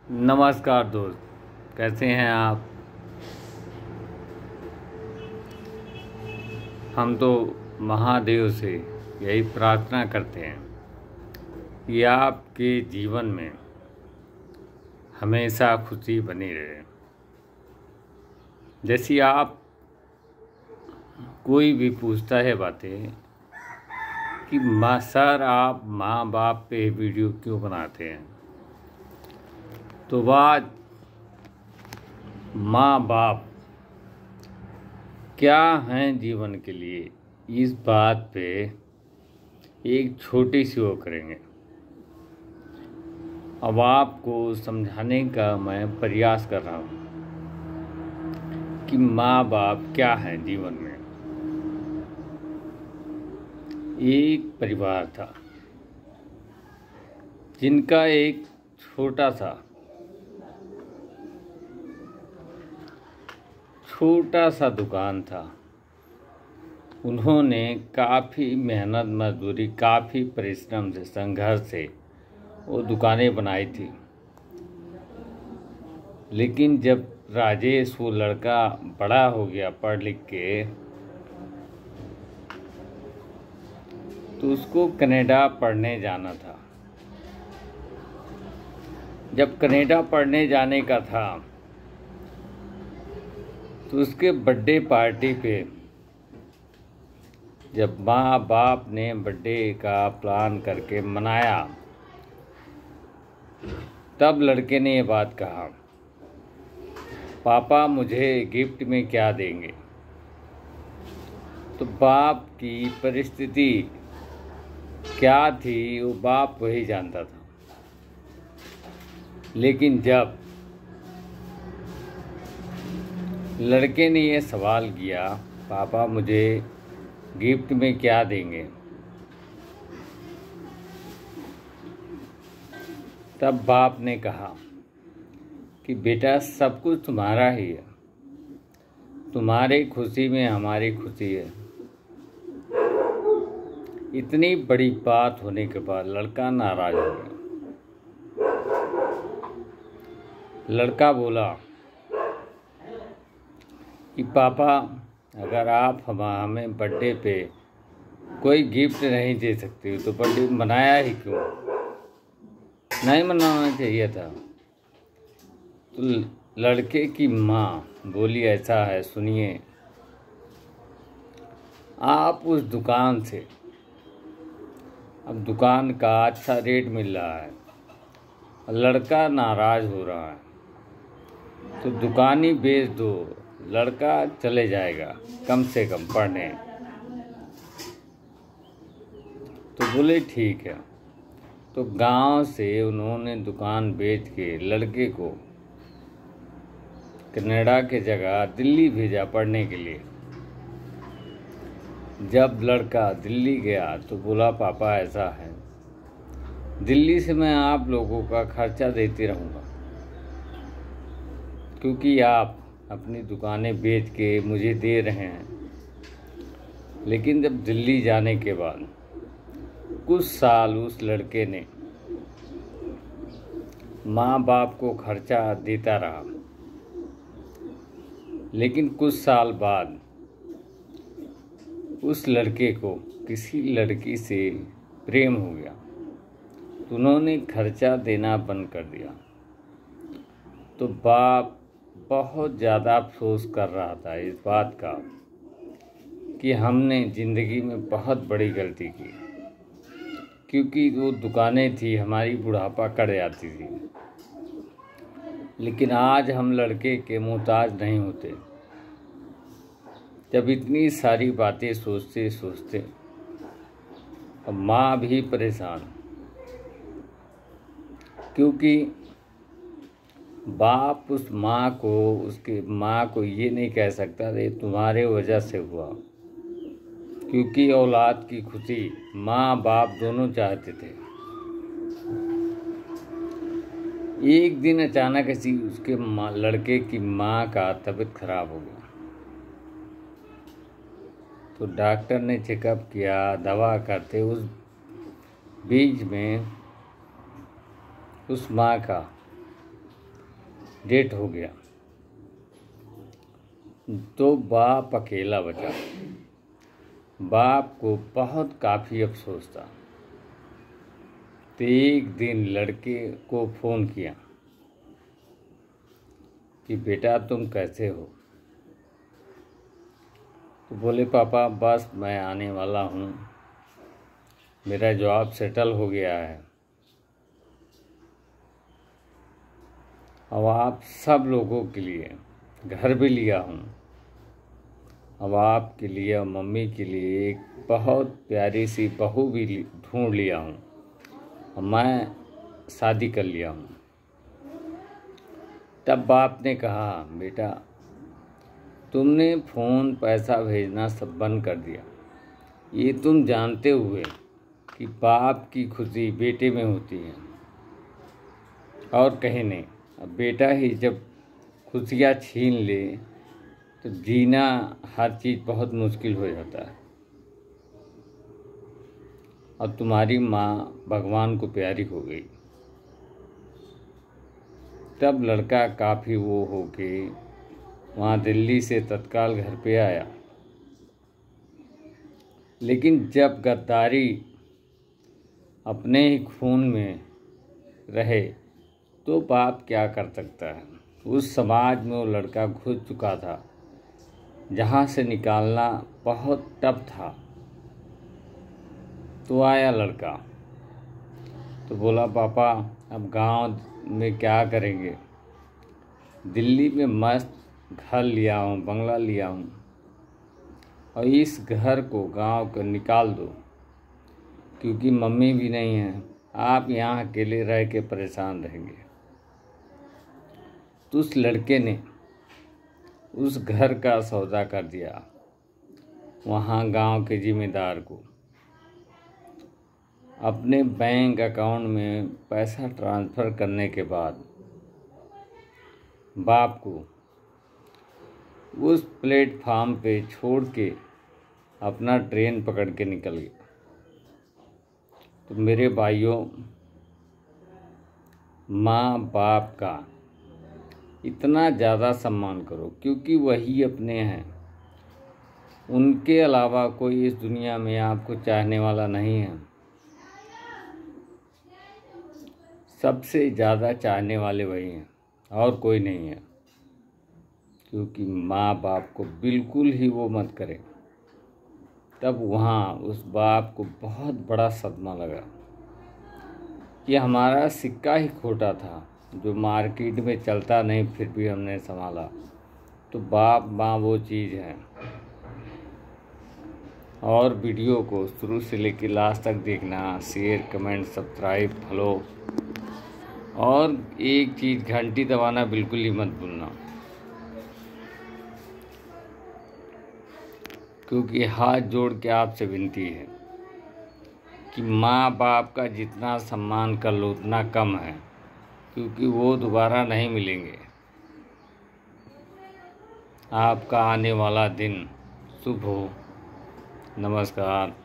नमस्कार दोस्त, कैसे हैं आप। हम तो महादेव से यही प्रार्थना करते हैं कि आपके जीवन में हमेशा खुशी बनी रहे। जैसी आप कोई भी पूछता है बातें कि माँ सर आप माँ बाप पे वीडियो क्यों बनाते हैं, तो बात माँ बाप क्या हैं जीवन के लिए, इस बात पे एक छोटी सी वो करेंगे। अब आपको समझाने का मैं प्रयास कर रहा हूँ कि माँ बाप क्या हैं जीवन में। एक परिवार था जिनका एक छोटा सा दुकान था। उन्होंने काफ़ी मेहनत मजदूरी, काफ़ी परिश्रम से, संघर्ष से वो दुकानें बनाई थी। लेकिन जब राजेश वो लड़का बड़ा हो गया पढ़ लिख के, तो उसको कनाडा पढ़ने जाना था। जब कनाडा पढ़ने जाने का था तो उसके बर्थडे पार्टी पे जब माँ बाप ने बर्थडे का प्लान करके मनाया, तब लड़के ने ये बात कहा, पापा मुझे गिफ्ट में क्या देंगे। तो बाप की परिस्थिति क्या थी वो बाप वही जानता था। लेकिन जब लड़के ने ये सवाल किया, पापा मुझे गिफ्ट में क्या देंगे, तब बाप ने कहा कि बेटा सब कुछ तुम्हारा ही है, तुम्हारी खुशी में हमारी खुशी है। इतनी बड़ी बात होने के बाद लड़का नाराज हो गया। लड़का बोला कि पापा अगर आप हमें बर्थडे पे कोई गिफ्ट नहीं दे सकते तो बर्थडे मनाया ही क्यों, नहीं मनाना चाहिए था। तो लड़के की माँ बोली, ऐसा है सुनिए, आप उस दुकान से, अब दुकान का अच्छा रेट मिल रहा है, लड़का नाराज हो रहा है, तो दुकान ही बेच दो, लड़का चले जाएगा कम से कम पढ़ने। तो बोले ठीक है। तो गांव से उन्होंने दुकान बेच के लड़के को कनाडा के जगह दिल्ली भेजा पढ़ने के लिए। जब लड़का दिल्ली गया तो बोला, पापा ऐसा है, दिल्ली से मैं आप लोगों का खर्चा देते रहूँगा, क्योंकि आप अपनी दुकानें बेच के मुझे दे रहे हैं। लेकिन जब दिल्ली जाने के बाद कुछ साल उस लड़के ने माँ बाप को खर्चा देता रहा। लेकिन कुछ साल बाद उस लड़के को किसी लड़की से प्रेम हो गया, तो उन्होंने खर्चा देना बंद कर दिया। तो बाप बहुत ज़्यादा अफसोस कर रहा था इस बात का कि हमने ज़िंदगी में बहुत बड़ी गलती की, क्योंकि वो दुकानें थी हमारी बुढ़ापा कट जाती थी। लेकिन आज हम लड़के के मोहताज नहीं होते। जब इतनी सारी बातें सोचते सोचते अब माँ भी परेशान, क्योंकि बाप उस माँ को, उसके माँ को ये नहीं कह सकता ये तुम्हारे वजह से हुआ, क्योंकि औलाद की खुशी माँ बाप दोनों चाहते थे। एक दिन अचानक ऐसी उसके लड़के की माँ का तबीयत खराब हो गया। तो डॉक्टर ने चेकअप किया, दवा करते, उस बीच में उस माँ का डेथ हो गया तो बाप अकेला बचा। बाप को बहुत काफ़ी अफसोस था। तो एक दिन लड़के को फ़ोन किया कि बेटा तुम कैसे हो। तो बोले पापा बस मैं आने वाला हूँ, मेरा जॉब सेटल हो गया है। अब आप सब लोगों के लिए घर भी लिया हूँ। अब आपके लिए और मम्मी के लिए एक बहुत प्यारी सी बहू भी ढूंढ लिया हूँ और मैं शादी कर लिया हूँ। तब बाप ने कहा बेटा तुमने फ़ोन पैसा भेजना सब बंद कर दिया, ये तुम जानते हुए कि बाप की खुशी बेटे में होती है और कहीं नहीं। अब बेटा ही जब खुशियाँ छीन ले तो जीना हर चीज़ बहुत मुश्किल हो जाता है। और तुम्हारी माँ भगवान को प्यारी हो गई। तब लड़का काफ़ी वो हो के वहाँ दिल्ली से तत्काल घर पे आया। लेकिन जब गद्दारी अपने ही खून में रहे तो बाप क्या कर सकता है। उस समाज में वो लड़का घुस चुका था जहाँ से निकालना बहुत टफ था। तो आया लड़का तो बोला पापा अब गांव में क्या करेंगे, दिल्ली में मस्त घर लिया हूँ, बंगला लिया हूँ और इस घर को गांव को निकाल दो क्योंकि मम्मी भी नहीं है, आप यहाँ अकेले रह के परेशान रहेंगे। तो उस लड़के ने उस घर का सौदा कर दिया वहाँ गांव के जिम्मेदार को। अपने बैंक अकाउंट में पैसा ट्रांसफ़र करने के बाद बाप को उस प्लेटफार्म पे छोड़ के अपना ट्रेन पकड़ के निकल गया। तो मेरे भाइयों, माँ बाप का इतना ज़्यादा सम्मान करो क्योंकि वही अपने हैं। उनके अलावा कोई इस दुनिया में आपको चाहने वाला नहीं है। सबसे ज़्यादा चाहने वाले वही हैं और कोई नहीं है। क्योंकि माँ बाप को बिल्कुल ही वो मत करें। तब वहाँ उस बाप को बहुत बड़ा सदमा लगा कि हमारा सिक्का ही खोटा था जो मार्केट में चलता नहीं फिर भी हमने संभाला। तो बाप माँ वो चीज़ है। और वीडियो को शुरू से लेकर लास्ट तक देखना, शेयर कमेंट सब्सक्राइब फॉलो और एक चीज़ घंटी दबाना बिल्कुल ही मत भूलना। क्योंकि हाथ जोड़ के आपसे विनती है कि माँ बाप का जितना सम्मान कर लो उतना कम है क्योंकि वो दोबारा नहीं मिलेंगे। आपका आने वाला दिन शुभ हो। नमस्कार।